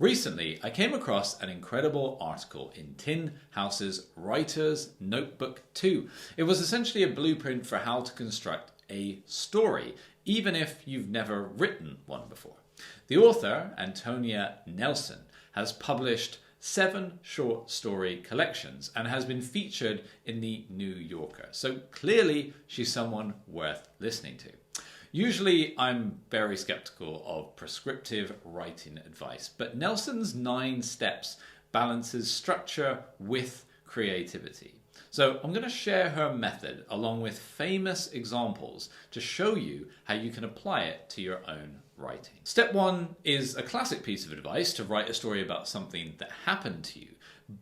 Recently, I came across an incredible article in Tin House's Writer's Notebook 2. It was essentially a blueprint for how to construct a story, even if you've never written one before. The author, Antonia Nelson, has published 7 short story collections and has been featured in the New Yorker. So clearly she's someone worth listening to. Usually I'm very skeptical of prescriptive writing advice, but Nelson's 9 steps balances structure with creativity. So I'm going to share her method along with famous examples to show you how you can apply it to your own writing. Step 1 is a classic piece of advice to write a story about something that happened to you,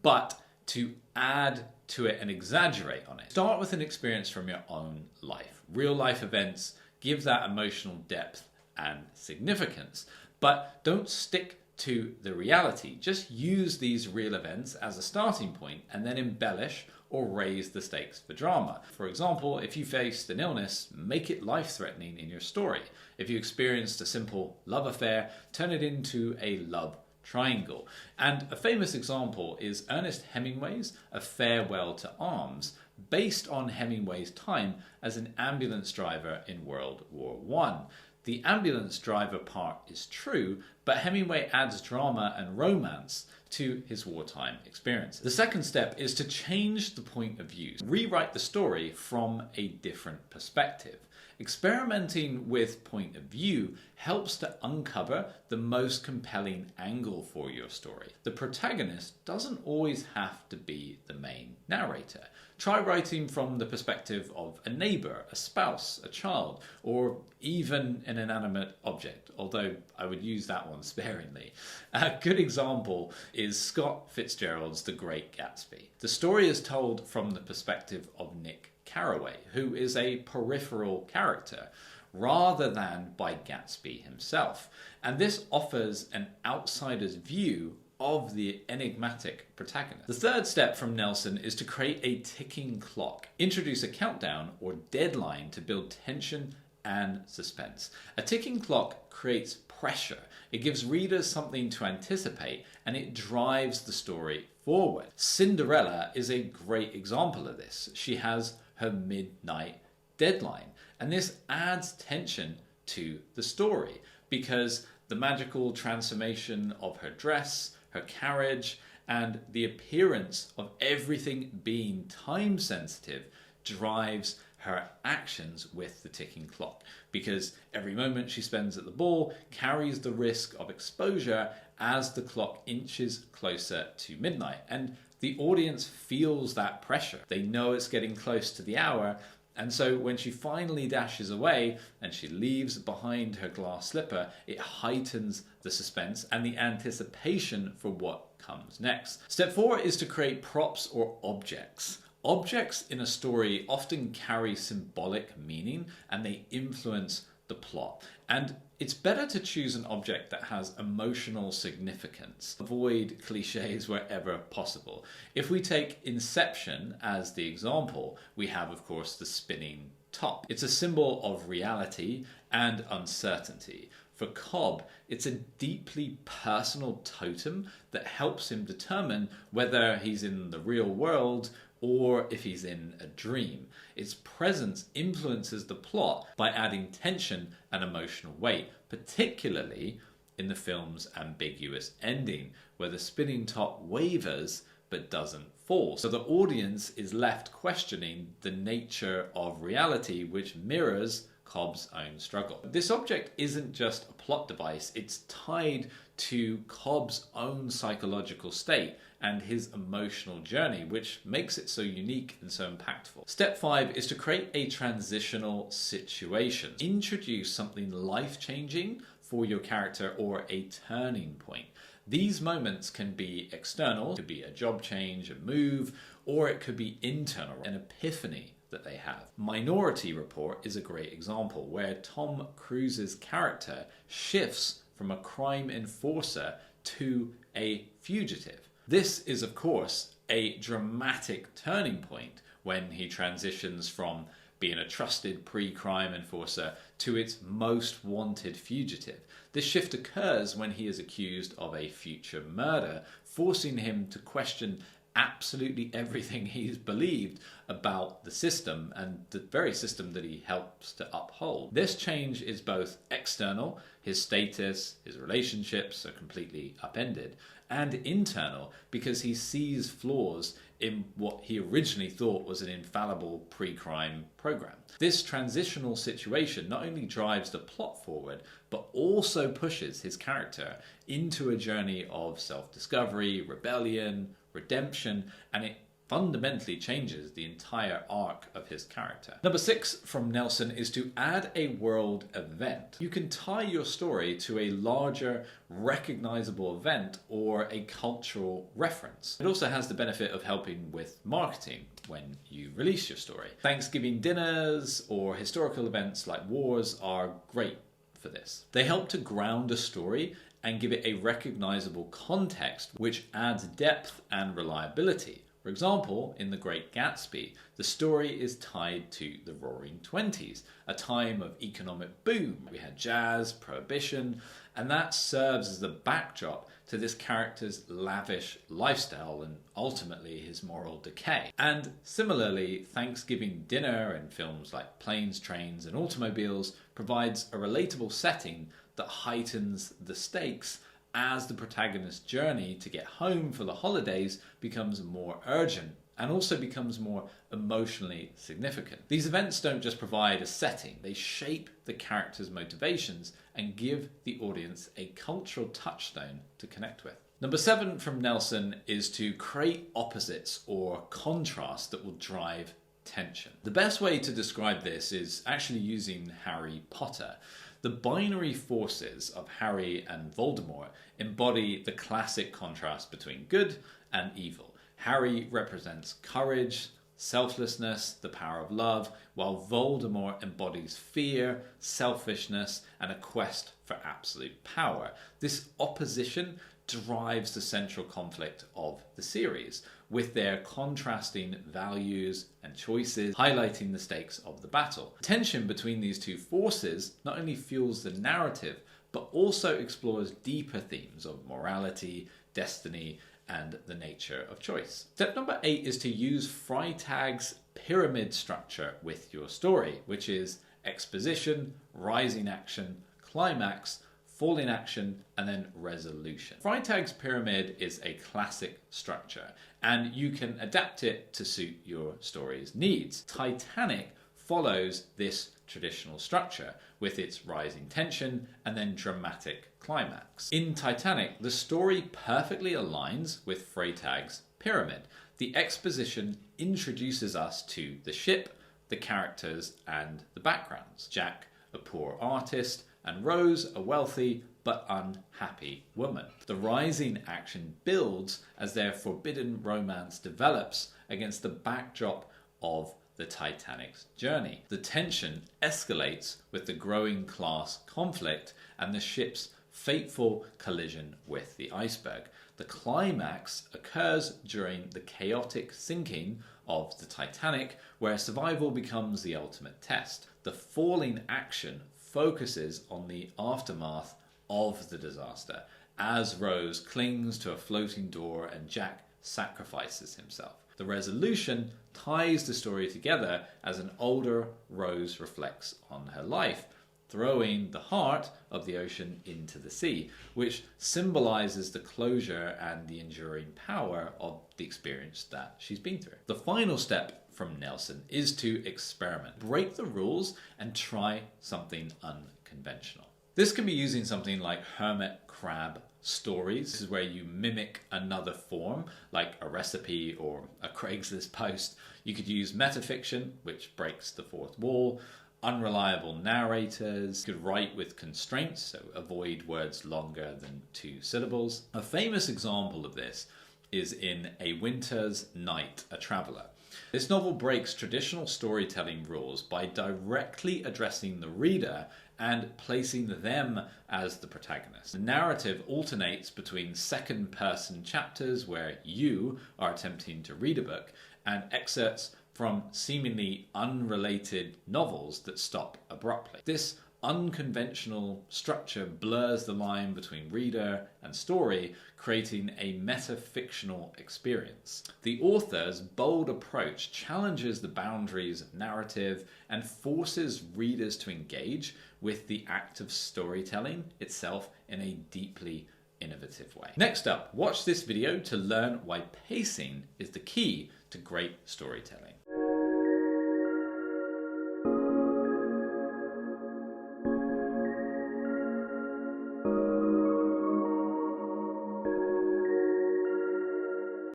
but to add to it and exaggerate on it. Start with an experience from your own life. Real life events give that emotional depth and significance, but don't stick to the reality. Just use these real events as a starting point and then embellish or raise the stakes for drama. For example, if you faced an illness, make it life-threatening in your story. If you experienced a simple love affair, turn it into a love triangle. And a famous example is Ernest Hemingway's A Farewell to Arms, based on Hemingway's time as an ambulance driver in World War I. The ambulance driver part is true, but Hemingway adds drama and romance to his wartime experience. The second step is to change the point of view. Rewrite the story from a different perspective. Experimenting with point of view helps to uncover the most compelling angle for your story. The protagonist doesn't always have to be the main narrator. Try writing from the perspective of a neighbor, a spouse, a child, or even an inanimate object, although I would use that one sparingly. A good example is Scott Fitzgerald's The Great Gatsby. The story is told from the perspective of Nick Carraway, who is a peripheral character, rather than by Gatsby himself. And this offers an outsider's view of the enigmatic protagonist. The third step from Nelson is to create a ticking clock. Introduce a countdown or deadline to build tension and suspense. A ticking clock creates pressure. It gives readers something to anticipate and it drives the story forward. Cinderella is a great example of this. She has her midnight deadline, and this adds tension to the story because the magical transformation of her dress, her carriage, and the appearance of everything being time sensitive drives her actions with the ticking clock, because every moment she spends at the ball carries the risk of exposure as the clock inches closer to midnight, and the audience feels that pressure. They know it's getting close to the hour, and so when she finally dashes away and she leaves behind her glass slipper, it heightens the suspense and the anticipation for what comes next. Step 4 is to create props or objects. Objects in a story often carry symbolic meaning and they influence the plot. And it's better to choose an object that has emotional significance. Avoid cliches wherever possible. If we take Inception as the example, we have, of course, the spinning top. It's a symbol of reality and uncertainty. For Cobb, it's a deeply personal totem that helps him determine whether he's in the real world or if he's in a dream. Its presence influences the plot by adding tension and emotional weight, particularly in the film's ambiguous ending, where the spinning top wavers but doesn't fall. So the audience is left questioning the nature of reality, which mirrors Cobb's own struggle. This object isn't just a plot device, it's tied to Cobb's own psychological state and his emotional journey, which makes it so unique and so impactful. Step 5 is to create a transitional situation. Introduce something life-changing for your character or a turning point. These moments can be external, it could be a job change, a move, or it could be internal, an epiphany that they have. Minority Report is a great example where Tom Cruise's character shifts from a crime enforcer to a fugitive. This is, of course, a dramatic turning point when he transitions from being a trusted pre-crime enforcer, to its most wanted fugitive. This shift occurs when he is accused of a future murder, forcing him to question absolutely everything he's believed about the system and the very system that he helps to uphold. This change is both external, his status, his relationships are completely upended, and internal because he sees flaws in what he originally thought was an infallible pre-crime program. This transitional situation not only drives the plot forward, but also pushes his character into a journey of self-discovery, rebellion, redemption, and it fundamentally changes the entire arc of his character. Number 6 from Nelson is to add a world event. You can tie your story to a larger, recognizable event or a cultural reference. It also has the benefit of helping with marketing when you release your story. Thanksgiving dinners or historical events like wars are great for this. They help to ground a story and give it a recognizable context which adds depth and reliability. For example, in The Great Gatsby, the story is tied to the Roaring Twenties, a time of economic boom. We had jazz, prohibition, and that serves as the backdrop to this character's lavish lifestyle and ultimately his moral decay. And similarly, Thanksgiving dinner in films like Planes, Trains, and Automobiles provides a relatable setting that heightens the stakes as the protagonist's journey to get home for the holidays becomes more urgent and also becomes more emotionally significant. These events don't just provide a setting, they shape the character's motivations and give the audience a cultural touchstone to connect with. Number 7 from Nelson is to create opposites or contrasts that will drive tension. The best way to describe this is actually using Harry Potter. The binary forces of Harry and Voldemort embody the classic contrast between good and evil. Harry represents courage, selflessness, the power of love, while Voldemort embodies fear, selfishness, and a quest for absolute power. This opposition drives the central conflict of the series, with their contrasting values and choices highlighting the stakes of the battle. Tension between these two forces not only fuels the narrative, but also explores deeper themes of morality, destiny, and the nature of choice. Step number 8 is to use Freytag's pyramid structure with your story, which is exposition, rising action, climax, falling action, and then resolution. Freytag's pyramid is a classic structure, and you can adapt it to suit your story's needs. Titanic follows this traditional structure with its rising tension and then dramatic climax. In Titanic, the story perfectly aligns with Freytag's pyramid. The exposition introduces us to the ship, the characters, and the backgrounds. Jack, a poor artist, and Rose, a wealthy but unhappy woman. The rising action builds as their forbidden romance develops against the backdrop of the Titanic's journey. The tension escalates with the growing class conflict and the ship's fateful collision with the iceberg. The climax occurs during the chaotic sinking of the Titanic, where survival becomes the ultimate test. The falling action focuses on the aftermath of the disaster as Rose clings to a floating door and Jack sacrifices himself. The resolution ties the story together as an older Rose reflects on her life, throwing the heart of the ocean into the sea, which symbolizes the closure and the enduring power of the experience that she's been through. The final step from Nelson is to experiment. Break the rules and try something unconventional. This can be using something like hermit crab stories. This is where you mimic another form, like a recipe or a Craigslist post. You could use metafiction, which breaks the fourth wall, unreliable narrators. You could write with constraints, so avoid words longer than 2 syllables. A famous example of this is in A Winter's Night, a Traveller. This novel breaks traditional storytelling rules by directly addressing the reader and placing them as the protagonist. The narrative alternates between second-person chapters where you are attempting to read a book and excerpts from seemingly unrelated novels that stop abruptly. This unconventional structure blurs the line between reader and story, creating a metafictional experience. The author's bold approach challenges the boundaries of narrative and forces readers to engage with the act of storytelling itself in a deeply innovative way. Next up, watch this video to learn why pacing is the key to great storytelling.